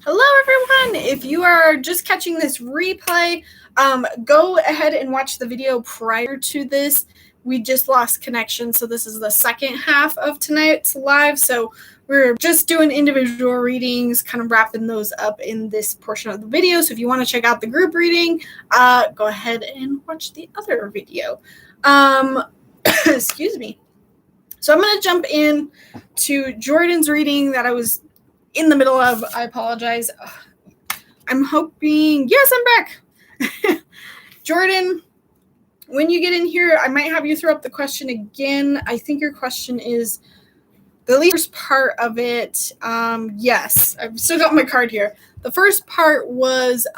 Hello, everyone. If you are just catching this replay, go ahead and watch the video prior to this. We just lost connection, so this is the second half of tonight's live. So we're just doing individual readings, kind of wrapping those up in this portion of the video. So if you want to check out the group reading, go ahead and watch the other video. Excuse me. So I'm going to jump in to Jordan's reading that I was in the middle of. I apologize. I'm hoping, yes, I'm back. Jordan, when you get in here, I might have you throw up the question again. I think your question is the first part of it. Yes, I've still got my card here. The first part was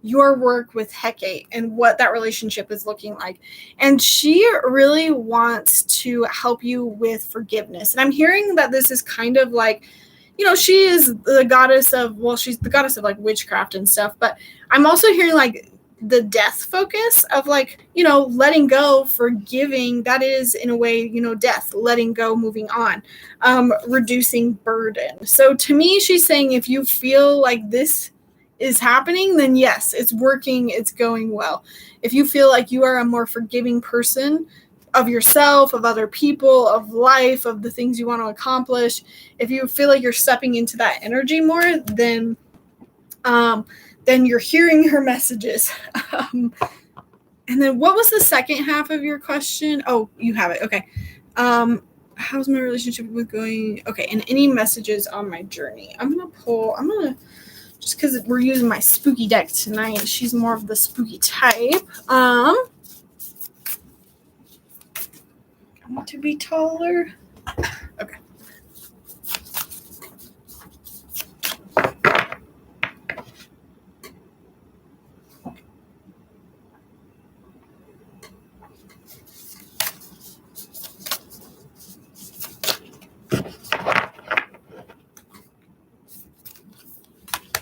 your work with Hecate and what that relationship is looking like. And she really wants to help you with forgiveness. And I'm hearing that this is kind of like, she is the goddess of, she's the goddess of like witchcraft and stuff, but I'm also hearing like the death focus of like, letting go, forgiving. That is in a way, death, letting go, moving on, reducing burden. So to me, she's saying if you feel like this is happening, then yes, it's working, it's going well. If you feel like you are a more forgiving person, of yourself, of other people, of life, of the things you want to accomplish, if you feel like you're stepping into that energy more, then you're hearing her messages. And then what was the second half of your question? Oh, you have it. Okay. How's my relationship with going? Okay. And any messages on my journey? Just because we're using my spooky deck tonight, she's more of the spooky type. I want to be taller. Okay.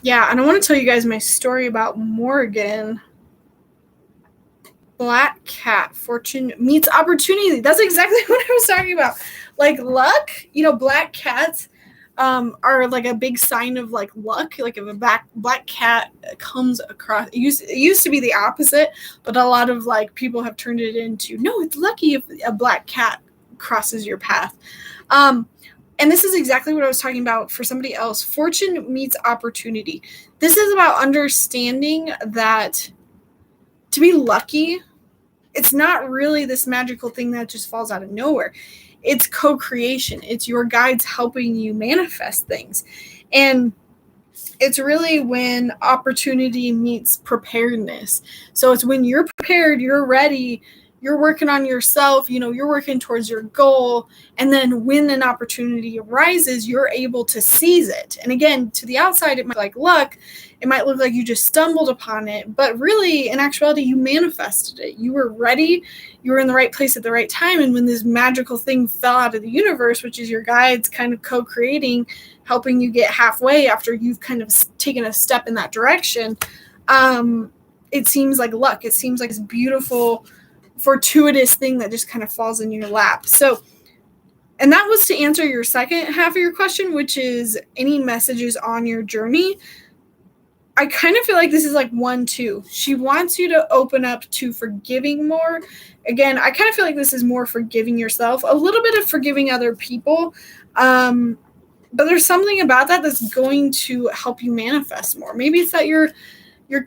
Yeah, and I want to tell you guys my story about Morgan. Black cat, fortune meets opportunity. That's exactly what I was talking about. Like luck, black cats are like a big sign of like luck. Like if a black cat comes across, it used to be the opposite, but a lot of like people have turned it into, no, it's lucky if a black cat crosses your path. And this is exactly what I was talking about for somebody else. Fortune meets opportunity. This is about understanding that to be lucky, it's not really this magical thing that just falls out of nowhere. It's co-creation. It's your guides helping you manifest things. And it's really when opportunity meets preparedness. So it's when you're prepared, you're ready, you're working on yourself, you're working towards your goal. And then when an opportunity arises, you're able to seize it. And again, to the outside, it might look like luck. It might look like you just stumbled upon it, but really in actuality, you manifested it. You were ready. You were in the right place at the right time. And when this magical thing fell out of the universe, which is your guides kind of co-creating, helping you get halfway after you've kind of taken a step in that direction, it seems like luck. It seems like this beautiful, fortuitous thing that just kind of falls in your lap. So, and that was to answer your second half of your question, which is any messages on your journey. I kind of feel like this is like 1-2. She wants you to open up to forgiving more. Again, I kind of feel like this is more forgiving yourself, a little bit of forgiving other people. But there's something about that that's going to help you manifest more. Maybe it's that you're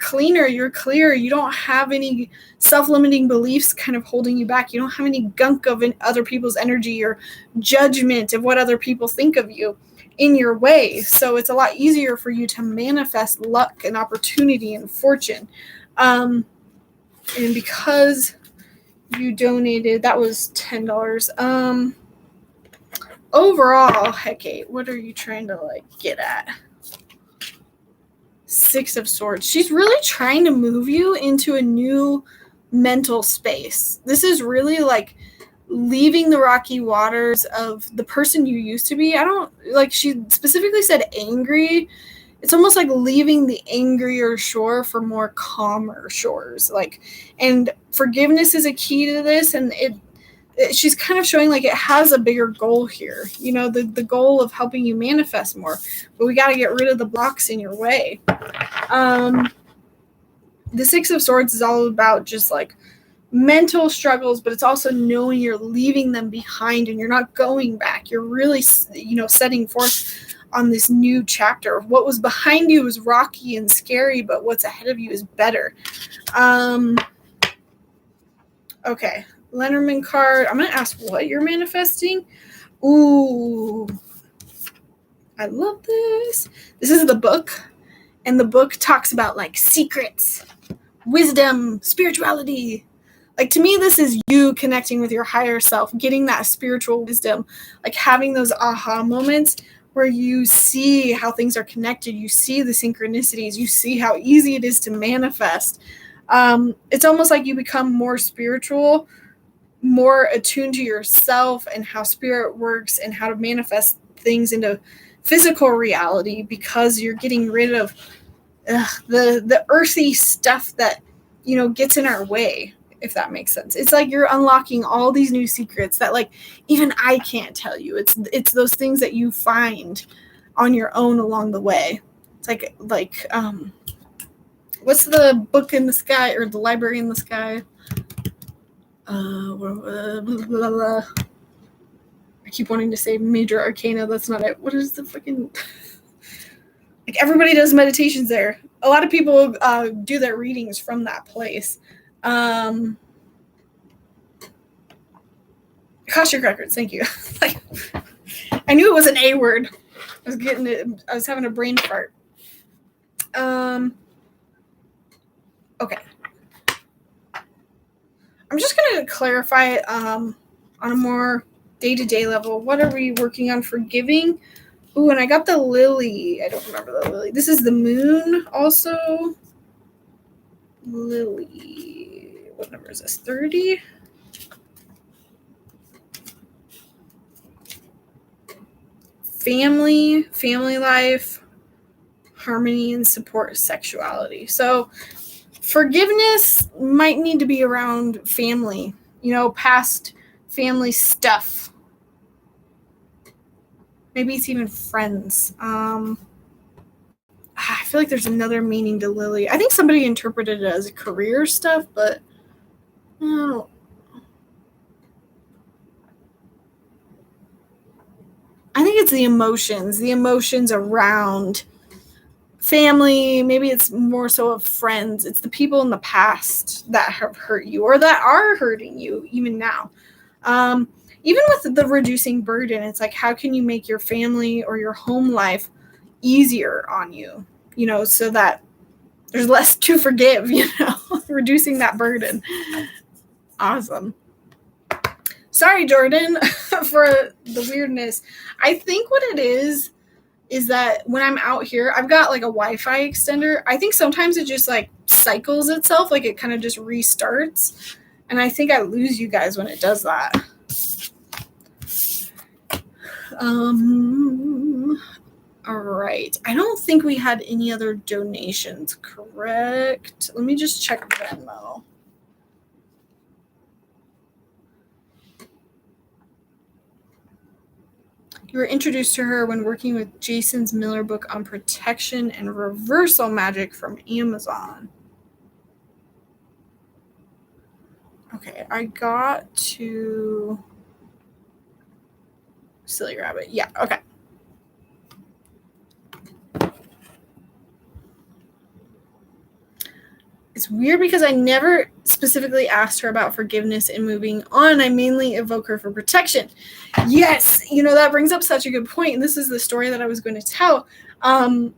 cleaner, you're clear, you don't have any self-limiting beliefs kind of holding you back. You don't have any gunk of other people's energy or judgment of what other people think of you in your way. So it's a lot easier for you to manifest luck and opportunity and fortune. And because you donated, that was $10. Overall, Hecate, what are you trying to get at? 6 of Swords. She's really trying to move you into a new mental space. This is really like leaving the rocky waters of the person you used to be. She specifically said angry. It's almost like leaving the angrier shore for more calmer shores. And forgiveness is a key to this. And she's kind of showing like it has a bigger goal here, you know, the goal of helping you manifest more, but we got to get rid of the blocks in your way. The Six of Swords is all about just like mental struggles, but it's also knowing you're leaving them behind and you're not going back. You're really, you know, setting forth on this new chapter. What was behind you was rocky and scary, but what's ahead of you is better. Okay, Lenormand card. I'm going to ask what you're manifesting. Ooh, I love this. This is the book, and the book talks about like secrets, wisdom, spirituality. Like, to me, this is you connecting with your higher self, getting that spiritual wisdom, like having those aha moments where you see how things are connected. You see the synchronicities. You see how easy it is to manifest. It's almost like you become more spiritual, more attuned to yourself and how spirit works and how to manifest things into physical reality, because you're getting rid of the earthy stuff that, you know, gets in our way, if that makes sense. It's like you're unlocking all these new secrets that like even I can't tell you. It's those things that you find on your own along the way. It's like what's the book in the sky, or the library in the sky? Blah, blah, blah. I keep wanting to say major arcana. That's not it. What is the fucking... like, everybody does meditations there. A lot of people do their readings from that place. Kosher records. Thank you. Like, I knew it was an A word. I was getting it. I was having a brain fart. Okay. I'm just going to clarify it on a more day-to-day level. What are we working on for giving? Ooh, and I got the lily. I don't remember the lily. This is the moon also. Lily. What number is this? 30? Family life, harmony and support sexuality. So forgiveness might need to be around family, you know, past family stuff. Maybe it's even friends. I feel like there's another meaning to Lily. I think somebody interpreted it as career stuff, but I think it's the emotions around family. Maybe it's more so of friends. It's the people in the past that have hurt you or that are hurting you even now. Even with the reducing burden, it's like, how can you make your family or your home life easier on you, you know, so that there's less to forgive, you know, reducing that burden. Awesome. Sorry, Jordan, for the weirdness. I think what it is that when I'm out here, I've got like a Wi-Fi extender. I think sometimes it just like cycles itself, like it kind of just restarts. And I think I lose you guys when it does that. All right. I don't think we had any other donations, correct? Let me just check Venmo. You were introduced to her when working with Jason's Miller book on protection and reversal magic from Amazon. Okay, I got to Silly Rabbit. Yeah, okay. It's weird because I never specifically asked her about forgiveness and moving on. I mainly evoke her for protection. Yes, you know, that brings up such a good point. And this is the story that I was going to tell. I'm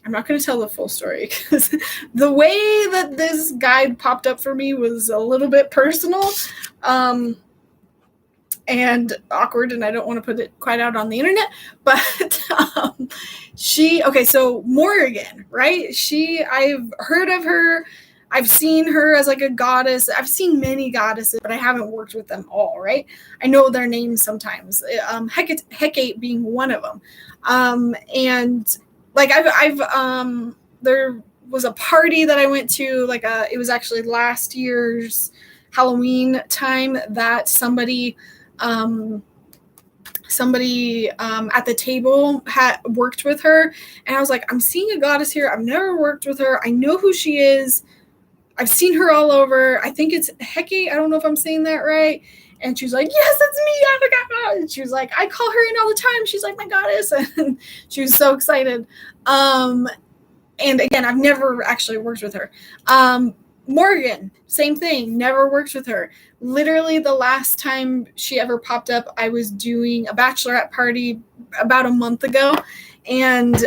not going to tell the full story because the way that this guide popped up for me was a little bit personal and awkward, and I don't want to put it quite out on the internet, but so Morrigan, right? I've heard of her. I've seen her as like a goddess. I've seen many goddesses, but I haven't worked with them all, right? I know their names sometimes. Hecate being one of them. And like there was a party that I went to, it was actually last year's Halloween time that somebody at the table had worked with her, and I was like, I'm seeing a goddess here. I've never worked with her. I know who she is. I've seen her all over. I think it's Heke. I don't know if I'm saying that right. And she was like, yes, that's me. I forgot. And she was like, I call her in all the time. She's like my goddess. And she was so excited. And again, I've never actually worked with her. Morgan, same thing. Never worked with her. Literally the last time she ever popped up, I was doing a bachelorette party about a month ago. And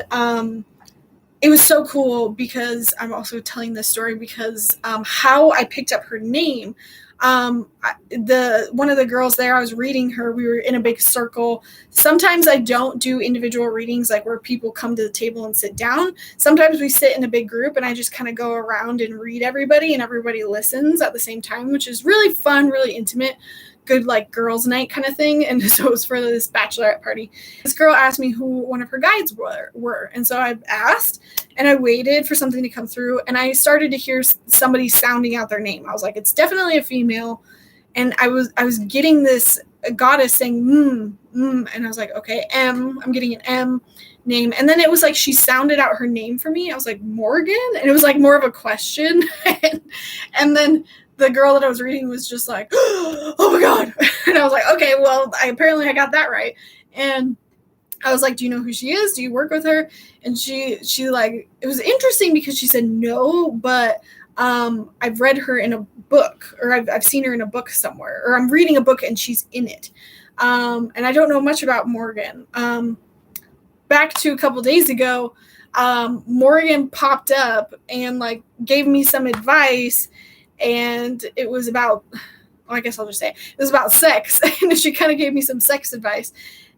it was so cool because I'm also telling this story because how I picked up her name. One of the girls there, I was reading her. We were in a big circle. Sometimes I don't do individual readings, like where people come to the table and sit down. Sometimes we sit in a big group and I just kind of go around and read everybody, and everybody listens at the same time, which is really fun, really intimate, good like girls' night kind of thing. And so it was for this bachelorette party. This girl asked me who one of her guides were. And so I asked, and I waited for something to come through, and I started to hear somebody sounding out their name. I was like, it's definitely a female. And I was getting this goddess saying, and I was like, okay, M, I'm getting an M name. And then it was like she sounded out her name for me. I was like, Morgan? And it was like more of a question. And then the girl that I was reading was just like, oh my God. And I was like, okay, well, apparently I got that right. And I was like, do you know who she is? Do you work with her? And she like, it was interesting because she said no, but I've read her in a book, or I've seen her in a book somewhere, or I'm reading a book and she's in it. And I don't know much about Morgan. Back to a couple days ago, Morgan popped up and like gave me some advice, and it was about, well, I guess I'll just say it was about sex. And she kind of gave me some sex advice.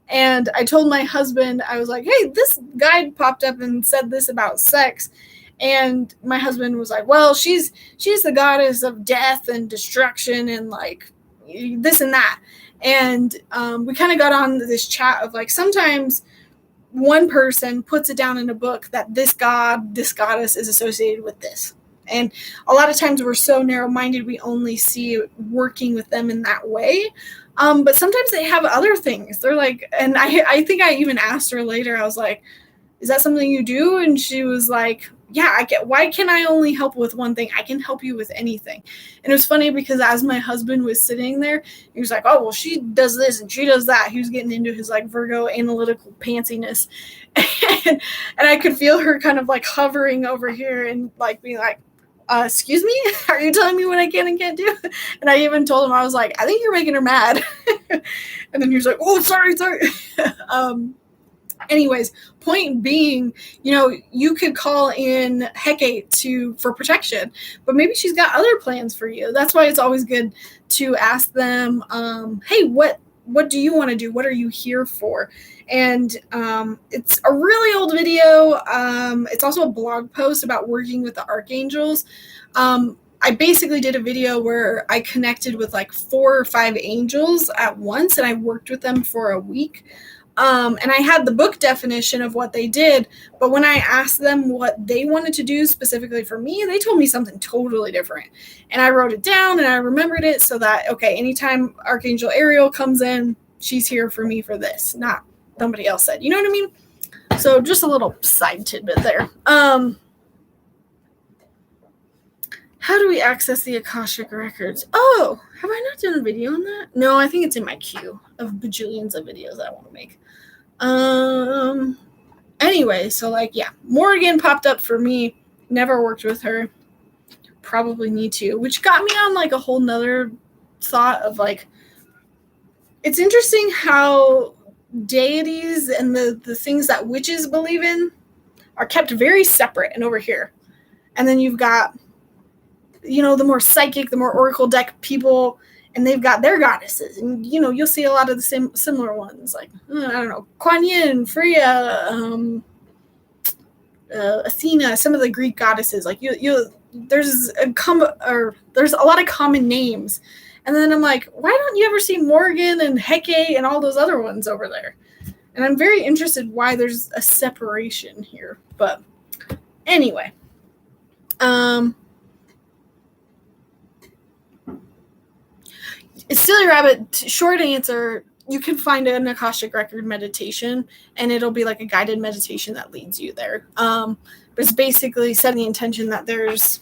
And I told my husband, I was like, hey, this guide popped up and said this about sex. And my husband was like, well, she's the goddess of death and destruction and like this and that. And we kind of got on this chat of like, sometimes one person puts it down in a book that this goddess is associated with this. And a lot of times we're so narrow-minded, we only see working with them in that way. But sometimes they have other things. They're like, and I think I even asked her later, I was like, is that something you do? And she was like, yeah, why can I only help with one thing? I can help you with anything. And it was funny because as my husband was sitting there, he was like, oh, well, she does this and she does that. He was getting into his like Virgo analytical pantsiness. And I could feel her kind of like hovering over here and like being like, excuse me, are you telling me what I can and can't do? And I even told him, I was like, I think you're making her mad. And then he was like, oh, sorry. Anyways, point being, you could call in Hecate for protection, but maybe she's got other plans for you. That's why it's always good to ask them, hey, what do you want to do? What are you here for? And it's a really old video. It's also a blog post about working with the archangels. I basically did a video where I connected with like 4 or 5 angels at once, and I worked with them for a week. And I had the book definition of what they did, but when I asked them what they wanted to do specifically for me, they told me something totally different. And I wrote it down and I remembered it so that, okay, anytime Archangel Ariel comes in, she's here for me for this, not somebody else said. You know what I mean? So just a little side tidbit there. How do we access the Akashic Records? Oh, have I not done a video on that? No, I think it's in my queue of bajillions of videos that I want to make. Anyway, so like, yeah, Morgan popped up for me. Never worked with her. Probably need to, which got me on like a whole nother thought of like, it's interesting how deities and the things that witches believe in are kept very separate and over here. And then you've got, the more psychic, the more oracle deck people, and they've got their goddesses. And, you'll see a lot of the similar ones, like, I don't know, Kuan Yin, Freya, Athena, some of the Greek goddesses. Like, there's a lot of common names. And then I'm like, why don't you ever see Morgan and Hecate and all those other ones over there? And I'm very interested why there's a separation here. But anyway, Silly Rabbit, short answer, you can find an Akashic Record meditation, and it'll be like a guided meditation that leads you there. But it's basically setting the intention that there's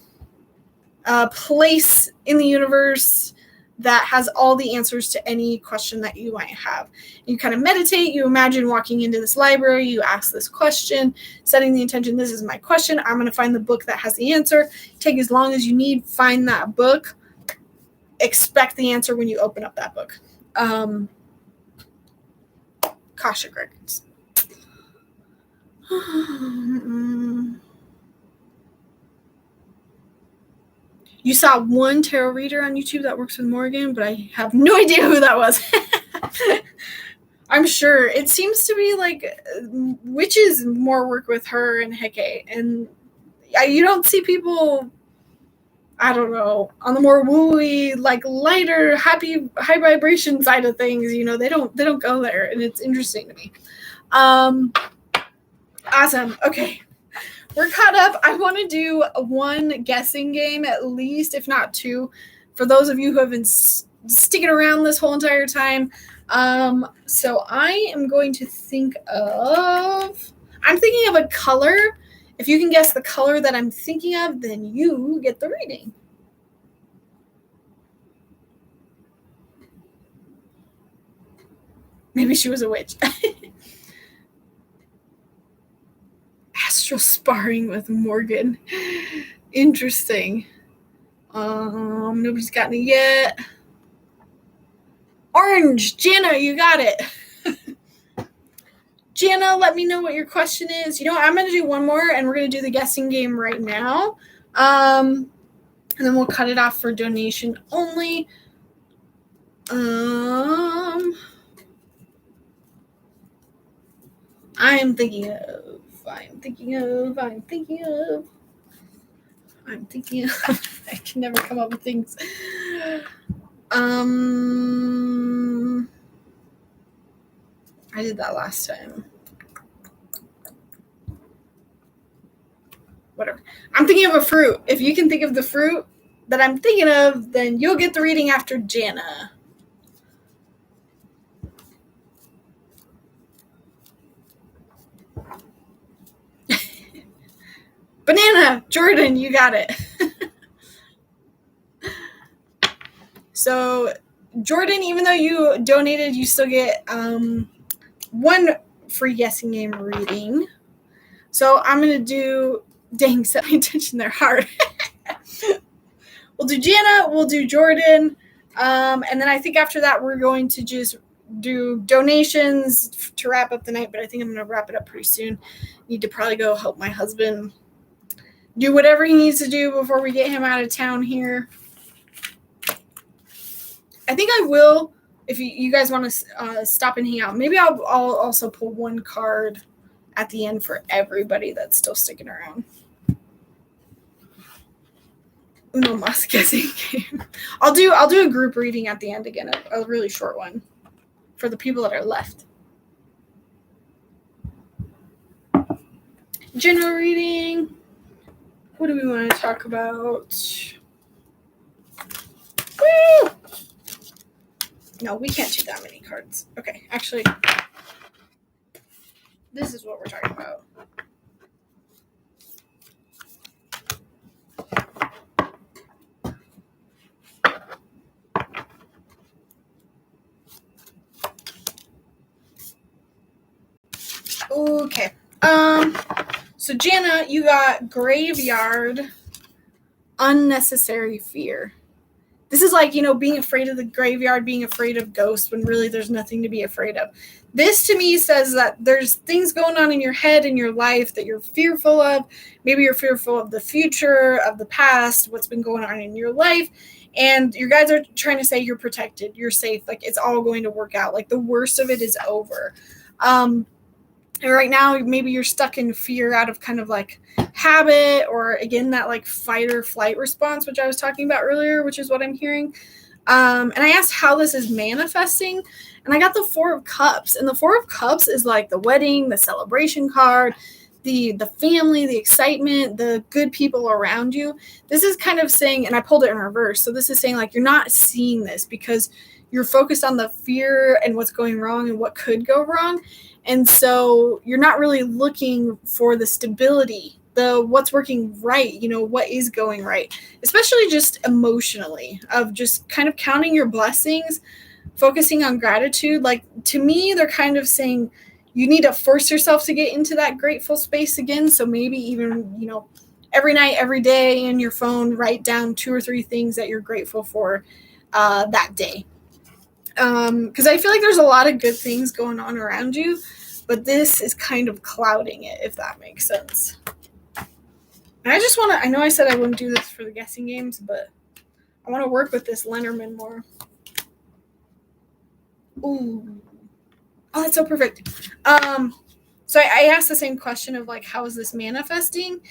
a place in the universe that has all the answers to any question that you might have. You kind of meditate, you imagine walking into this library, you ask this question, setting the intention, this is my question, I'm going to find the book that has the answer. Take as long as you need, find that book, expect the answer when you open up that book. Akashic Records. You saw one tarot reader on YouTube that works with Morgan, but I have no idea who that was. I'm sure it seems to be like witches more work with her and Heke, and you don't see people, I don't know, on the more wooey, like lighter, happy, high vibration side of things. You know, they don't go there, and it's interesting to me. Awesome. Okay. We're caught up. I want to do one guessing game at least, if not two, for those of you who have been sticking around this whole entire time. So I am going to I'm thinking of a color. If you can guess the color that I'm thinking of, then you get the reading. Maybe she was a witch. Astral sparring with Morgan. Interesting. Nobody's gotten it yet. Orange. Jana, you got it. Jana, let me know what your question is. You know what? I'm going to do one more, and we're going to do the guessing game right now. And then we'll cut it off for donation only. I'm thinking of. I can never come up with things. I did that last time. Whatever. I'm thinking of a fruit. If you can think of the fruit that I'm thinking of, then you'll get the reading after Jana. Banana. Jordan, you got it. So, Jordan, even though you donated, you still get one free guessing game reading. So, I'm going to do... Dang, set my intention there hard. We'll do Jana. We'll do Jordan. And then I think after that, we're going to just do donations to wrap up the night. But I think I'm going to wrap it up pretty soon. Need to probably go help my husband do whatever he needs to do before we get him out of town here. I think I will, if you guys want to stop and hang out. Maybe I'll also pull one card at the end for everybody that's still sticking around. Uno Mas guessing game. I'll do a group reading at the end again, a really short one for the people that are left. General reading. What do we want to talk about? Woo! No, we can't do that many cards. Okay, actually, this is what we're talking about. Okay. So Jana, you got graveyard, unnecessary fear. This is like, being afraid of the graveyard, being afraid of ghosts when really there's nothing to be afraid of. This to me says that there's things going on in your head, in your life that you're fearful of. Maybe you're fearful of the future, of the past, what's been going on in your life. And your guys are trying to say you're protected, you're safe, like it's all going to work out. Like the worst of it is over. And right now, maybe you're stuck in fear out of kind of like habit or, again, that like fight or flight response, which I was talking about earlier, which is what I'm hearing. And I asked how this is manifesting, and I got the Four of Cups. And the Four of Cups is like the wedding, the celebration card, the family, the excitement, the good people around you. This is kind of saying, and I pulled it in reverse, so this is saying like you're not seeing this because you're focused on the fear and what's going wrong and what could go wrong. And so you're not really looking for the stability, the what's working right, what is going right, especially just emotionally, of just kind of counting your blessings, focusing on gratitude. Like, to me, they're kind of saying you need to force yourself to get into that grateful space again. So maybe even, every night, every day in your phone, write down 2 or 3 things that you're grateful for that day. Because I feel like there's a lot of good things going on around you, but this is kind of clouding it, if that makes sense. And I just want to, I know I said I wouldn't do this for the guessing games, but I want to work with this Lenormand more. Ooh. Oh, that's so perfect. So I asked the same question of like, how is this manifesting?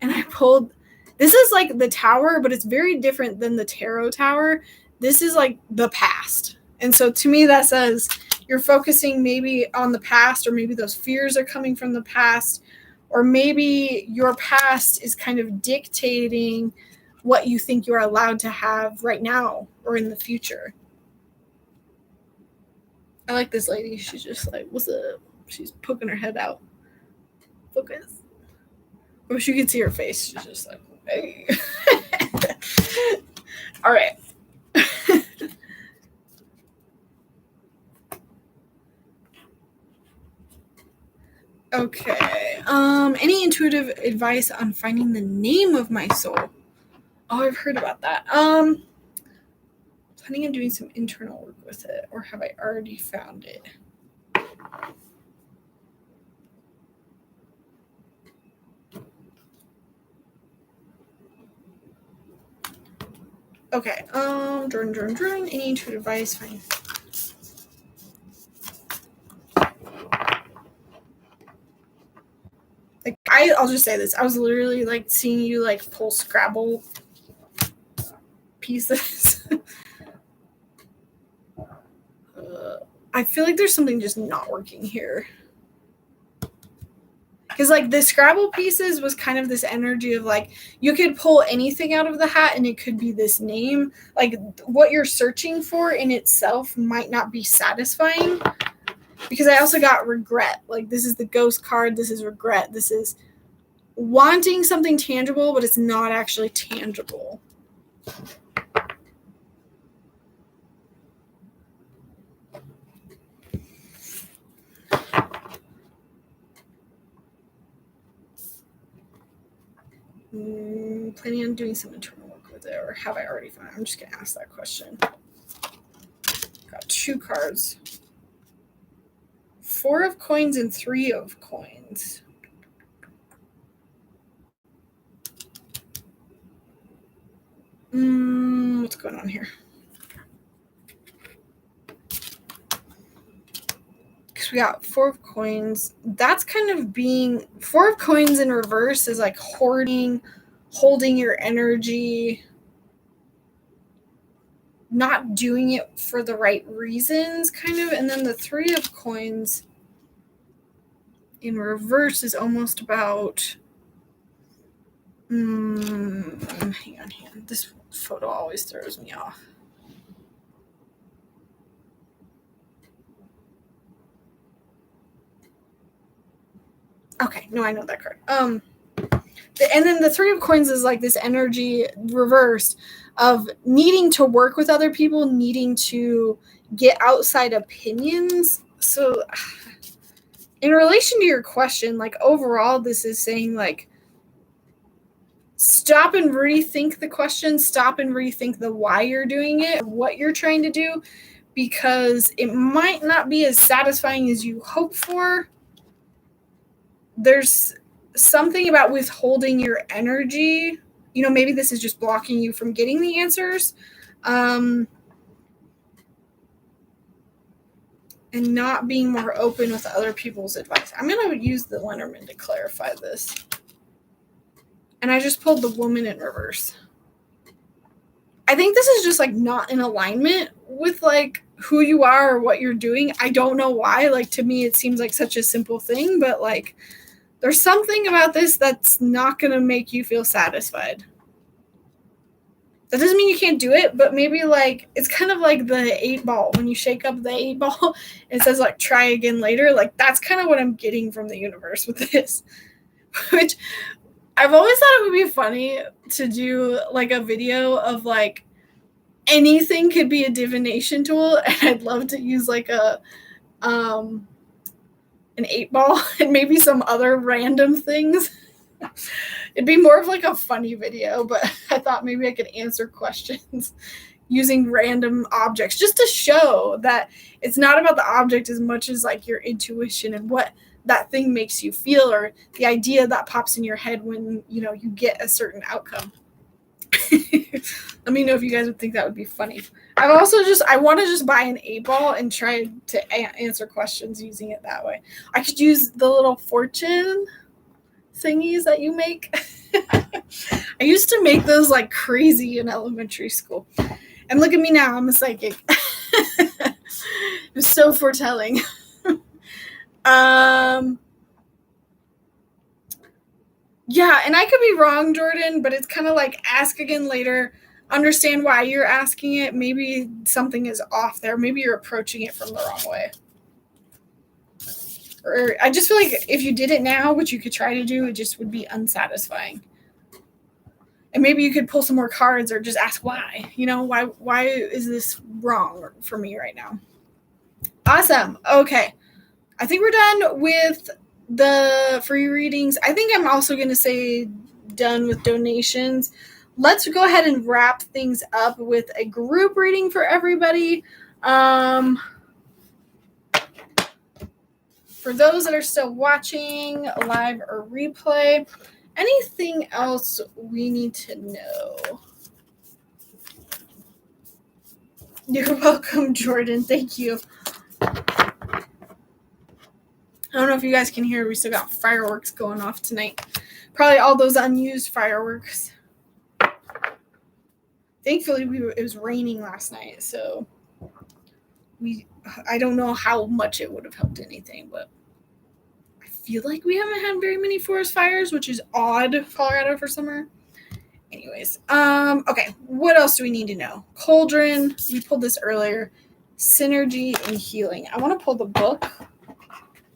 And I pulled, this is like the tower, but it's very different than the tarot tower. This is like the past. And so to me, that says you're focusing maybe on the past, or maybe those fears are coming from the past, or maybe your past is kind of dictating what you think you're allowed to have right now or in the future. I like this lady. She's just like, what's up? She's poking her head out. Focus. I wish you could see her face. She's just like, hey. All right. Okay. Any intuitive advice on finding the name of my soul? Oh, I've heard about that. Planning on doing some internal work with it, or have I already found it? Okay. Jordan. Any intuitive advice? Fine. Like, I'll just say this. I was literally like seeing you like pull Scrabble pieces. I feel like there's something just not working here. Because like the Scrabble pieces was kind of this energy of like, you could pull anything out of the hat and it could be this name. Like, what you're searching for in itself might not be satisfying. Because I also got regret. Like, this is the ghost card. This is regret. This is wanting something tangible, but it's not actually tangible. Planning on doing some internal work with it, or have I already found it? I'm just going to ask that question. Got 2 cards. 4 of coins and 3 of coins. What's going on here? Because we got 4 of coins. That's kind of being 4 of coins in reverse is like hoarding, holding your energy, not doing it for the right reasons, kind of. And then the 3 of coins in reverse is almost about hang on. This photo always throws me off. Okay, no, I know that card. And then the 3 of coins is like this energy reversed of needing to work with other people, needing to get outside opinions. So in relation to your question, like overall, this is saying like, stop and rethink the question, stop and rethink the why you're doing it, what you're trying to do, because it might not be as satisfying as you hope for. There's something about withholding your energy. Maybe this is just blocking you from getting the answers. And not being more open with other people's advice. I'm going to use the Lenormand to clarify this. And I just pulled the woman in reverse. I think this is just like not in alignment with like who you are or what you're doing. I don't know why. Like, to me, it seems like such a simple thing, but like there's something about this that's not going to make you feel satisfied. That doesn't mean you can't do it, but maybe like it's kind of like the 8 ball. When you shake up the 8 ball, it says like try again later. Like that's kind of what I'm getting from the universe with this. Which I've always thought it would be funny to do like a video of like anything could be a divination tool, and I'd love to use like an 8 ball and maybe some other random things. It'd be more of like a funny video, but I thought maybe I could answer questions using random objects just to show that it's not about the object as much as like your intuition and what that thing makes you feel, or the idea that pops in your head when you get a certain outcome. Let me know if you guys would think that would be funny. I want to just buy an 8 ball and try to answer questions using it that way. I could use the little fortune thingies that you make. I used to make those like crazy in elementary school. And look at me now, I'm a psychic. It was so foretelling. Yeah, and I could be wrong, Jordan, but it's kind of like ask again later, understand why you're asking it. Maybe something is off there. Maybe you're approaching it from the wrong way. Or I just feel like if you did it now, which you could try to do, it just would be unsatisfying. And maybe you could pull some more cards or just ask why. Why is this wrong for me right now? Awesome. Okay. I think we're done with the free readings. I think I'm also going to say done with donations. Let's go ahead and wrap things up with a group reading for everybody. For those that are still watching live or replay, anything else we need to know? You're welcome, Jordan. Thank you. I don't know if you guys can hear. We still got fireworks going off tonight. Probably all those unused fireworks. Thankfully, it was raining last night, so I don't know how much it would have helped anything, but I feel like we haven't had very many forest fires, which is odd, Colorado for summer. Anyways, okay, what else do we need to know? Cauldron, we pulled this earlier. Synergy and healing. I want to pull the book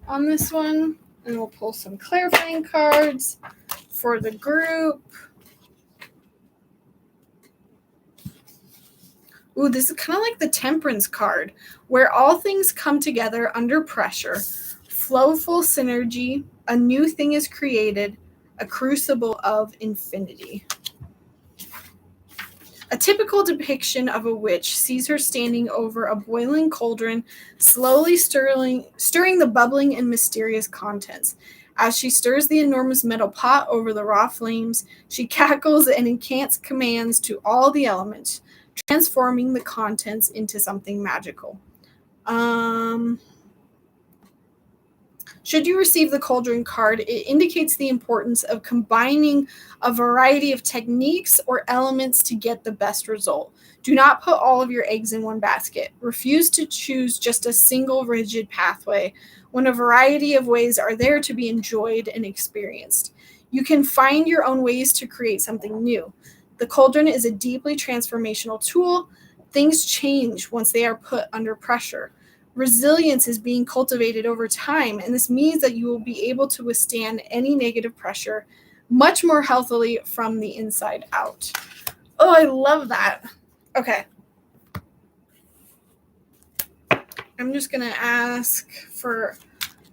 on this one, and we'll pull some clarifying cards for the group. Ooh, this is kind of like the Temperance card, where all things come together under pressure. Flowful synergy, a new thing is created, a crucible of infinity. A typical depiction of a witch sees her standing over a boiling cauldron, slowly stirring the bubbling and mysterious contents. As she stirs the enormous metal pot over the raw flames, she cackles and incants commands to all the elements, transforming the contents into something magical. Should you receive the Cauldron card, it indicates the importance of combining a variety of techniques or elements to get the best result. Do not put all of your eggs in one basket. Refuse to choose just a single rigid pathway when a variety of ways are there to be enjoyed and experienced. You can find your own ways to create something new. The Cauldron is a deeply transformational tool. Things change once they are put under pressure. Resilience is being cultivated over time, and this means that you will be able to withstand any negative pressure much more healthily from the inside out. Oh, I love that. Okay. I'm just going to ask for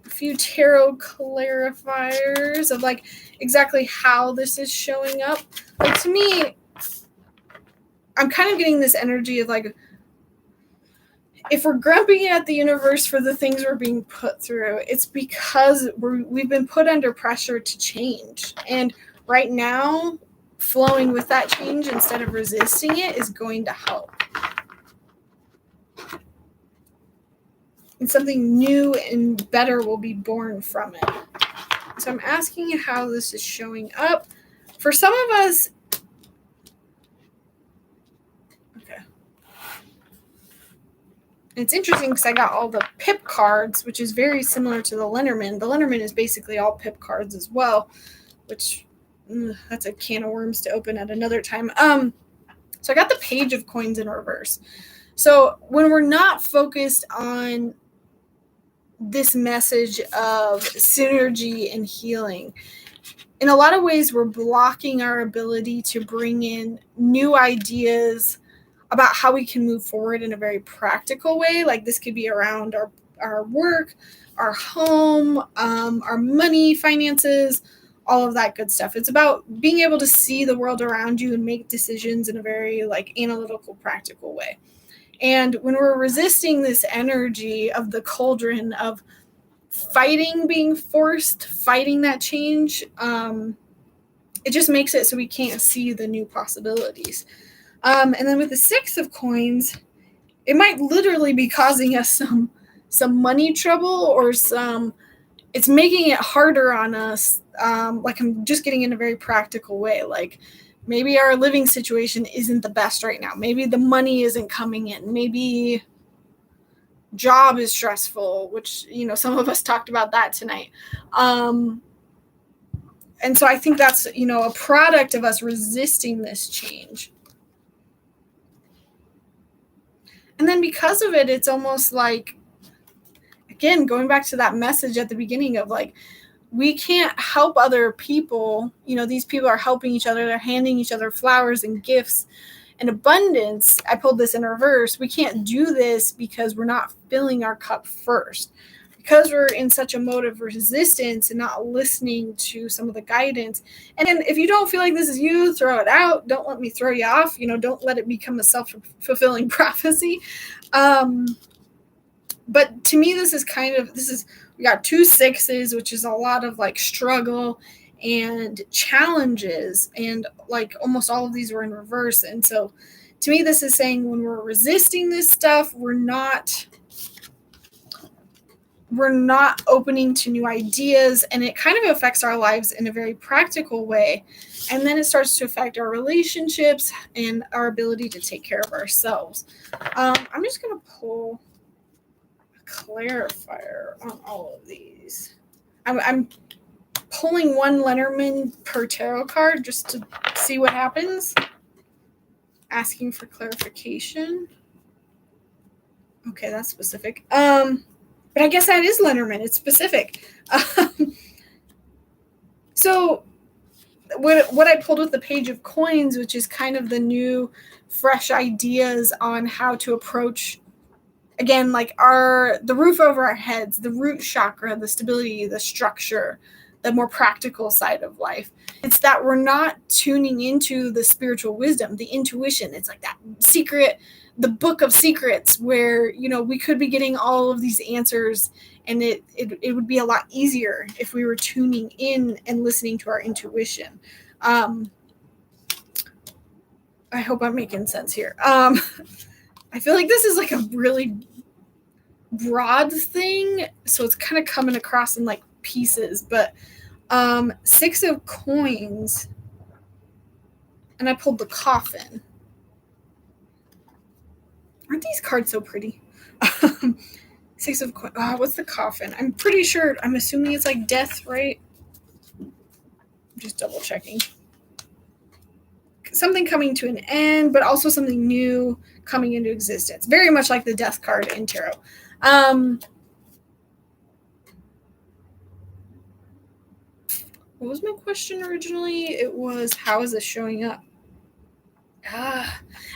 a few tarot clarifiers of like exactly how this is showing up. Like to me, I'm kind of getting this energy of like, if we're grumpy at the universe for the things we're being put through, it's because we've been put under pressure to change. And right now, flowing with that change instead of resisting it is going to help. And something new and better will be born from it. So I'm asking how this is showing up. For some of us, it's interesting because I got all the pip cards, which is very similar to the Lenormand. The Lenormand is basically all pip cards as well, which that's a can of worms to open at another time. So I got the Page of Coins in reverse. So when we're not focused on this message of synergy and healing, in a lot of ways, we're blocking our ability to bring in new ideas about how we can move forward in a very practical way. Like this could be around our work, our home, our money, finances, all of that good stuff. It's about being able to see the world around you and make decisions in a very like analytical, practical way. And when we're resisting this energy of the cauldron of fighting being forced, fighting that change, it just makes it so we can't see the new possibilities. And then with the Six of Coins, it might literally be causing us some money trouble, or it's making it harder on us. Like I'm just getting in a very practical way. Like maybe our living situation isn't the best right now. Maybe the money isn't coming in. Maybe job is stressful, which, some of us talked about that tonight. And so I think that's, a product of us resisting this change. And then because of it, it's almost like, again, going back to that message at the beginning of like, we can't help other people. These people are helping each other. They're handing each other flowers and gifts and abundance. I pulled this in reverse. We can't do this because we're not filling our cup first. Because we're in such a mode of resistance and not listening to some of the guidance. And if you don't feel like this is you, throw it out. Don't let me throw you off. Don't let it become a self-fulfilling prophecy. But to me, we got 2 6s, which is a lot of like struggle and challenges. And like almost all of these were in reverse. And so to me, this is saying when we're resisting this stuff, we're not opening to new ideas, and it kind of affects our lives in a very practical way. And then it starts to affect our relationships and our ability to take care of ourselves. I'm just going to pull a clarifier on all of these. I'm pulling one Lenormand per tarot card just to see what happens. Asking for clarification. Okay, that's specific. But I guess that is Lenormand. It's specific. So what I pulled with the Page of Coins, which is kind of the new, fresh ideas on how to approach, again, like the roof over our heads, the root chakra, the stability, the structure, the more practical side of life. It's that we're not tuning into the spiritual wisdom, the intuition. It's like that secret, the book of secrets where, we could be getting all of these answers, and it would be a lot easier if we were tuning in and listening to our intuition. I hope I'm making sense here. I feel like this is like a really broad thing, so it's kind of coming across in like pieces, but 6 of Coins, and I pulled the Coffin. Aren't these cards so pretty? 6 of Coins. What's the Coffin? I'm pretty sure. I'm assuming it's like death, right? I'm just double checking. Something coming to an end, but also something new coming into existence. Very much like the Death card in tarot. What was my question originally? It was, how is this showing up?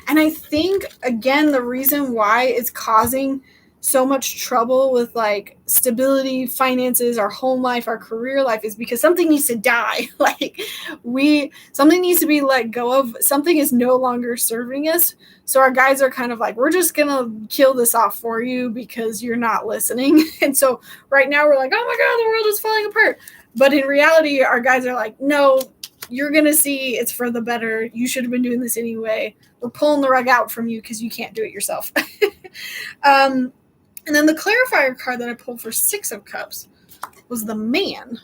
And I think, again, the reason why it's causing so much trouble with like stability, finances, our home life, our career life is because something needs to die. Like something needs to be let go of. Something is no longer serving us. So our guides are kind of like, we're just going to kill this off for you because you're not listening. And so right now we're like, oh my God, the world is falling apart. But in reality, our guides are like, no, you're going to see it's for the better. You should have been doing this anyway. We're pulling the rug out from you because you can't do it yourself. And then the clarifier card that I pulled for 6 of Cups was the Man.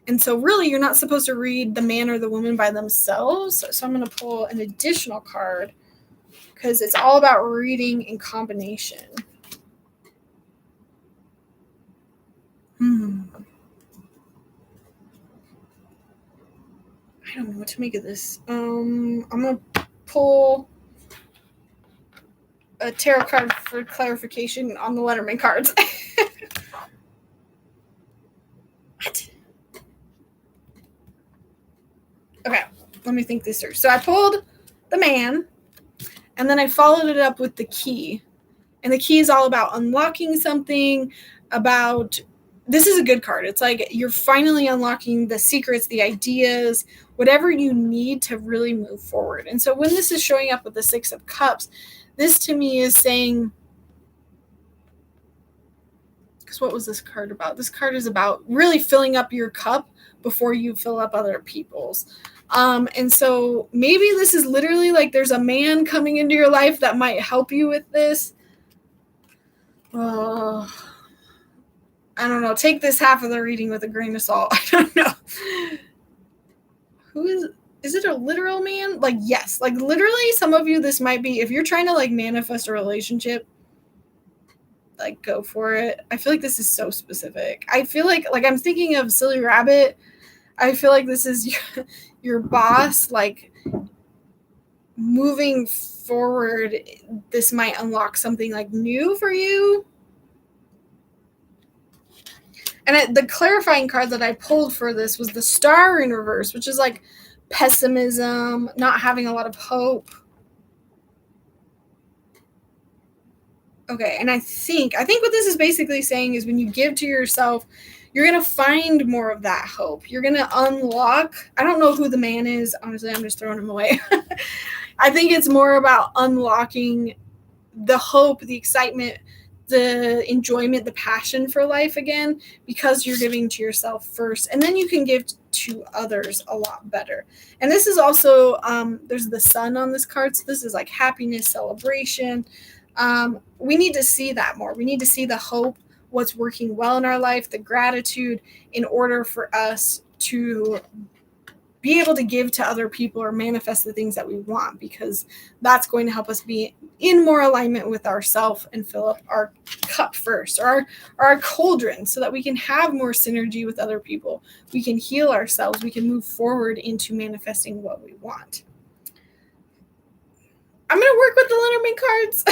And so really, you're not supposed to read the man or the woman by themselves. So I'm going to pull an additional card because it's all about reading in combination. I don't know what to make of this. I'm going to pull a tarot card for clarification on the Lenormand cards. What? Okay, let me think this through. So I pulled the man, and then I followed it up with the key. And the key is all about unlocking something, about, this is a good card. It's like you're finally unlocking the secrets, the ideas, whatever you need to really move forward. And so when this is showing up with the Six of Cups, this to me is saying, because what was this card about? This card is about really filling up your cup before you fill up other people's. And so maybe this is literally like there's a man coming into your life that might help you with this. I don't know. Take this half of the reading with a grain of salt. I don't know. Who is it a literal man? Like, yes. Like, literally, some of you, this might be, if you're trying to, like, manifest a relationship, like, go for it. I feel like this is so specific. I feel like I'm thinking of Silly Rabbit. I feel like this is your boss, like, moving forward. This might unlock something, like, new for you. And the clarifying card that I pulled for this was the Star in reverse, which is like pessimism, not having a lot of hope. Okay, and I think what this is basically saying is when you give to yourself, you're going to find more of that hope. You're going to unlock, I don't know who the man is. Honestly, I'm just throwing him away. I think it's more about unlocking the hope, the excitement, the enjoyment, the passion for life again, because you're giving to yourself first, and then you can give to others a lot better. And this is also, there's the sun on this card, so this is like happiness, celebration. We need to see that more. We need to see the hope, what's working well in our life, the gratitude, in order for us to be able to give to other people or manifest the things that we want, because that's going to help us be in more alignment with ourselves and fill up our cup first, or our cauldron, so that we can have more synergy with other people. We can heal ourselves. We can move forward into manifesting what we want. I'm going to work with the Lenormand cards.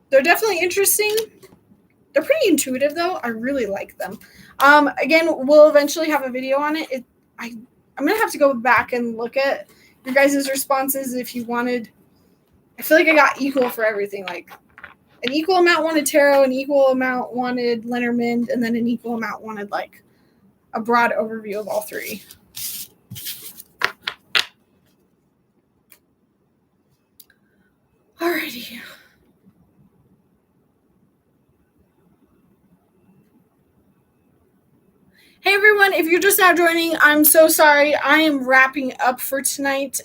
They're definitely interesting. They're pretty intuitive, though. I really like them. Again, we'll eventually have a video on it. I'm going to have to go back and look at your guys' responses if you wanted. I feel like I got equal for everything. Like, an equal amount wanted tarot, an equal amount wanted Lenormand, and then an equal amount wanted, like, a broad overview of all three. Alrighty. Hey everyone, if you're just now joining, I'm so sorry. I am wrapping up for tonight.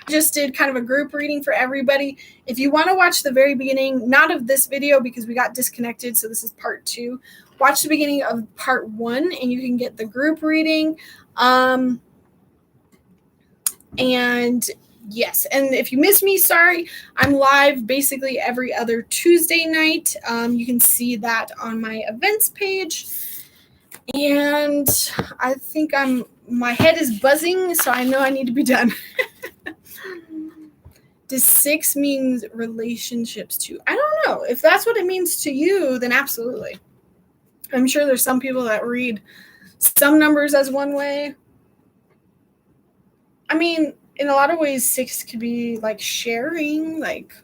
Just did kind of a group reading for everybody. If you want to watch the very beginning, not of this video because we got disconnected, so this is part 2. Watch the beginning of part 1 and you can get the group reading. And yes, and if you miss me, sorry. I'm live basically every other Tuesday night. You can see that on my events page. And I think my head is buzzing, so I know I need to be done. Does 6 mean relationships too? I don't know. If that's what it means to you, then absolutely. I'm sure there's some people that read some numbers as one way. I mean, in a lot of ways, 6 could be like sharing, like,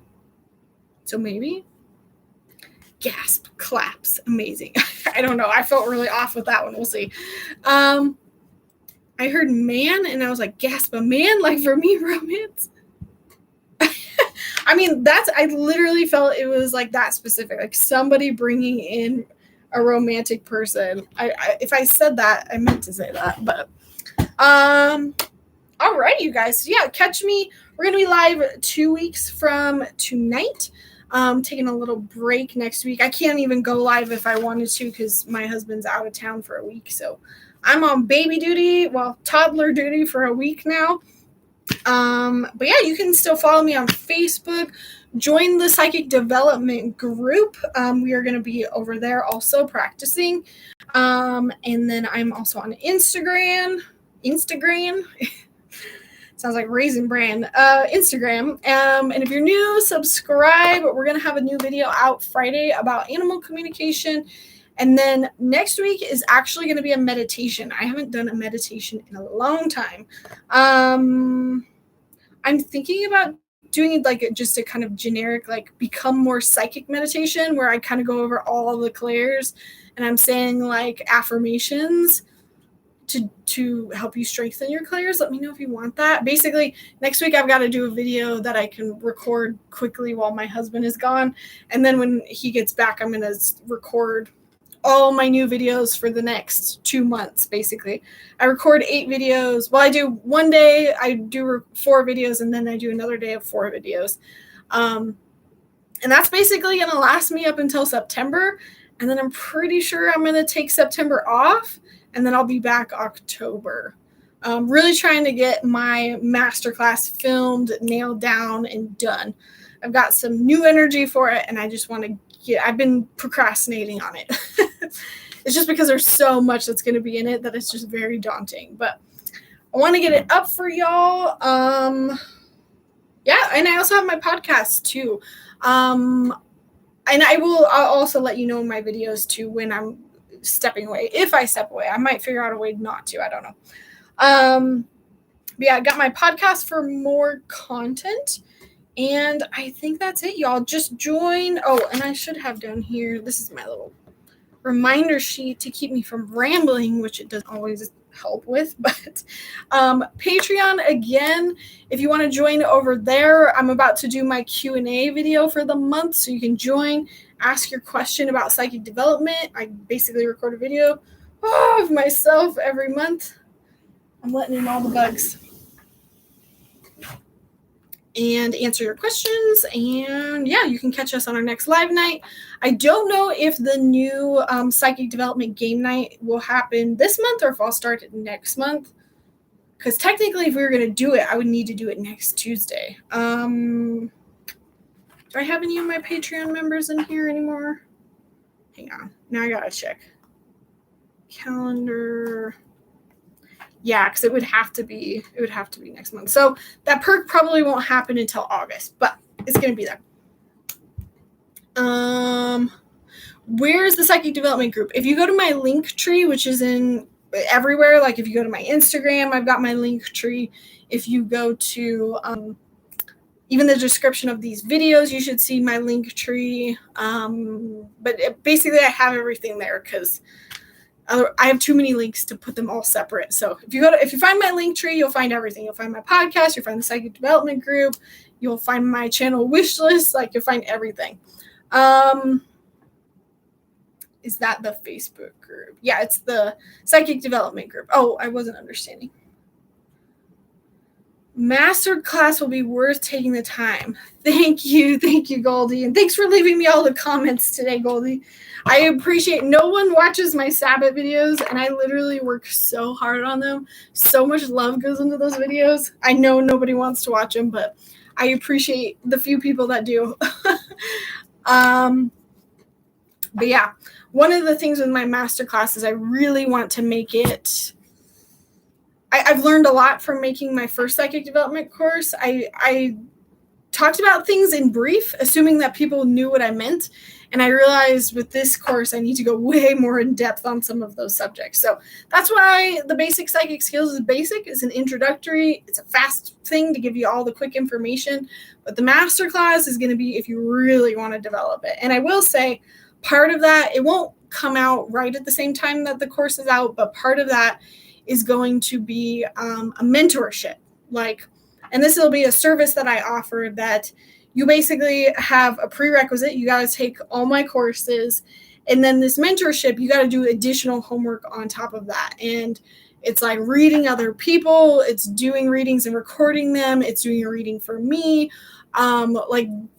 so maybe. Gasp, claps, amazing. I don't know. I felt really off with that one. We'll see. I heard man, and I was like, gasp, a man? Like, for me, romance? I mean, I literally felt it was like that specific. Like somebody bringing in a romantic person. If I said that, I meant to say that. But, all right, you guys. So, yeah, catch me. We're going to be live 2 weeks from tonight. Taking a little break next week. I can't even go live if I wanted to because my husband's out of town for a week. So I'm on baby duty, toddler duty for a week now. But yeah, you can still follow me on Facebook. Join the Psychic Development group. We are going to be over there also practicing. And then I'm also on Instagram. Sounds Sounds like Raisin Bran. Instagram. And if you're new, subscribe. We're going to have a new video out Friday about animal communication. And then next week is actually going to be a meditation. I haven't done a meditation in a long time. I'm thinking about doing like just a kind of generic, like become more psychic meditation where I kind of go over all the clairs and I'm saying like affirmations to help you strengthen your clairs. Let me know if you want that. Basically, next week I've got to do a video that I can record quickly while my husband is gone. And then when he gets back, I'm going to record all my new videos for the next 2 months, basically. I record 8 videos. Well, I do one day, I do 4 videos, and then I do another day of 4 videos. And that's basically going to last me up until September. And then I'm pretty sure I'm going to take September off. And then I'll be back October. Really trying to get my masterclass filmed, nailed down, and done. I've got some new energy for it, and I just want to I've been procrastinating on it. It's just because there's so much that's going to be in it that it's just very daunting. But I want to get it up for y'all. Yeah, and I also have my podcast too. And I'll also let you know in my videos too when I'm stepping away. If I step away, I might figure out a way not to. I don't know. But yeah, I got my podcast for more content. And I think that's it, y'all. Just join. Oh, and I should have down here, this is my little reminder sheet to keep me from rambling, which it doesn't always help with. But Patreon, again, if you want to join over there, I'm about to do my Q&A video for the month. So you can join, ask your question about psychic development. I basically record a video of myself every month. I'm letting in all the bugs. And answer your questions. And yeah, you can catch us on our next live night. I don't know if the new psychic development game night will happen this month or if I'll start it next month. Because technically, if we were going to do it, I would need to do it next Tuesday. Do I have any of my Patreon members in here anymore? Hang on. Now I got to check. Calendar. Yeah, because it would have to be next month. So that perk probably won't happen until August, but it's going to be there. Where's the psychic development group? If you go to my link tree, which is in everywhere, like if you go to my Instagram, I've got my link tree. If you go to even the description of these videos, you should see my link tree. But basically, I have everything there because I have too many links to put them all separate. So if you find my link tree, you'll find everything. You'll find my podcast, you'll find the psychic development group, you'll find my channel wish list, like you'll find everything. Is that the Facebook group? Yeah, it's the psychic development group. Oh, I wasn't understanding. Master class will be worth taking the time. Thank you, Goldie. And thanks for leaving me all the comments today, Goldie. I appreciate no one watches my Sabbath videos, and I literally work so hard on them. So much love goes into those videos. I know nobody wants to watch them, but I appreciate the few people that do. But yeah, one of the things with my masterclass is I really want to make it. I've learned a lot from making my first psychic development course. I talked about things in brief, assuming that people knew what I meant. And I realized with this course, I need to go way more in depth on some of those subjects. So that's why the basic psychic skills is basic. It's an introductory. It's a fast thing to give you all the quick information. But the masterclass is going to be if you really want to develop it. And I will say part of that, it won't come out right at the same time that the course is out, but part of that is going to be a mentorship. And this will be a service that I offer that you basically have a prerequisite. You got to take all my courses. And then this mentorship, you got to do additional homework on top of that. And it's like reading other people. It's doing readings and recording them. It's doing a reading for me.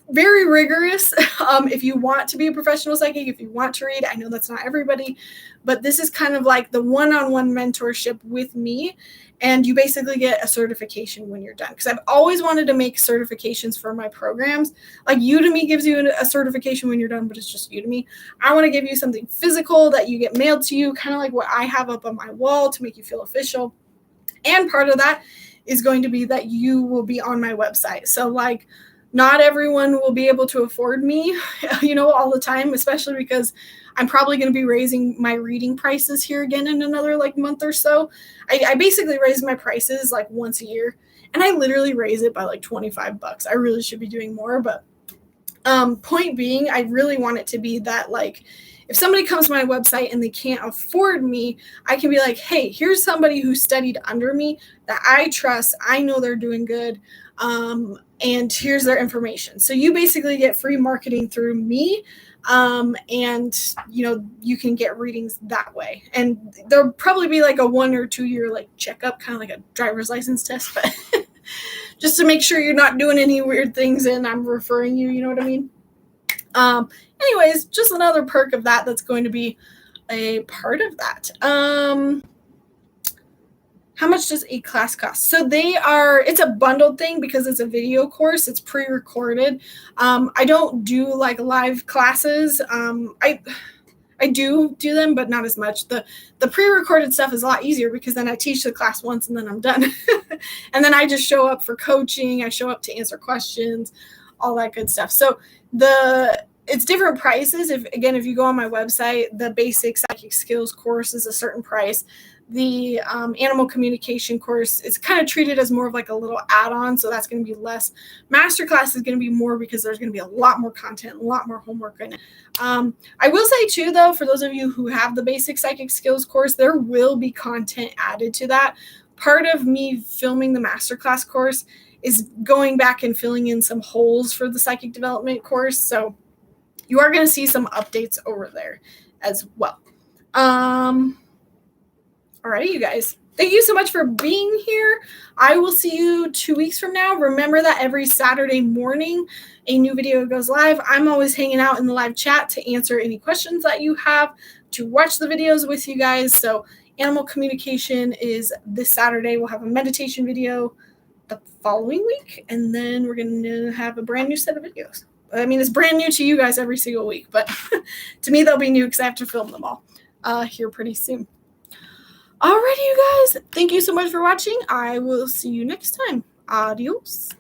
Very rigorous. If you want to be a professional psychic, if you want to read, I know that's not everybody, but this is kind of like the one-on-one mentorship with me. And you basically get a certification when you're done. Because I've always wanted to make certifications for my programs. Like Udemy gives you a certification when you're done, but it's just Udemy. I want to give you something physical that you get mailed to you, kind of like what I have up on my wall to make you feel official. And part of that is going to be that you will be on my website. So like not everyone will be able to afford me, all the time, especially because I'm probably going to be raising my reading prices here again in another like month or so. I basically raise my prices like once a year, and I literally raise it by like $25. I really should be doing more, but point being, I really want it to be that like if somebody comes to my website and they can't afford me, I can be like, hey, here's somebody who studied under me that I trust. I know they're doing good. And here's their information. So you basically get free marketing through me. And you can get readings that way. And there'll probably be like a 1 or 2 year like checkup, kind of like a driver's license test, but just to make sure you're not doing any weird things and I'm referring you, you know what I mean? Anyways, just another perk of that's going to be a part of that. How much does a class cost? So it's a bundled thing because it's a video course. It's pre-recorded. I don't do like live classes. I do them, but not as much. The pre-recorded stuff is a lot easier because then I teach the class once and then I'm done. And then I just show up for coaching. I show up to answer questions, all that good stuff. So it's different prices. If you go on my website, the basic psychic skills course is a certain price. The animal communication course is kind of treated as more of like a little add-on, so that's going to be less. Masterclass is going to be more because there's going to be a lot more content, a lot more homework in it. I will say too, though, for those of you who have the basic psychic skills course, there will be content added to that. Part of me filming the masterclass course is going back and filling in some holes for the psychic development course, so you are going to see some updates over there as well. Alrighty, you guys. Thank you so much for being here. I will see you 2 weeks from now. Remember that every Saturday morning, a new video goes live. I'm always hanging out in the live chat to answer any questions that you have, to watch the videos with you guys. So animal communication is this Saturday. We'll have a meditation video the following week, and then we're going to have a brand new set of videos. I mean, it's brand new to you guys every single week, but to me, they'll be new because I have to film them all here pretty soon. Alrighty, you guys. Thank you so much for watching. I will see you next time. Adios.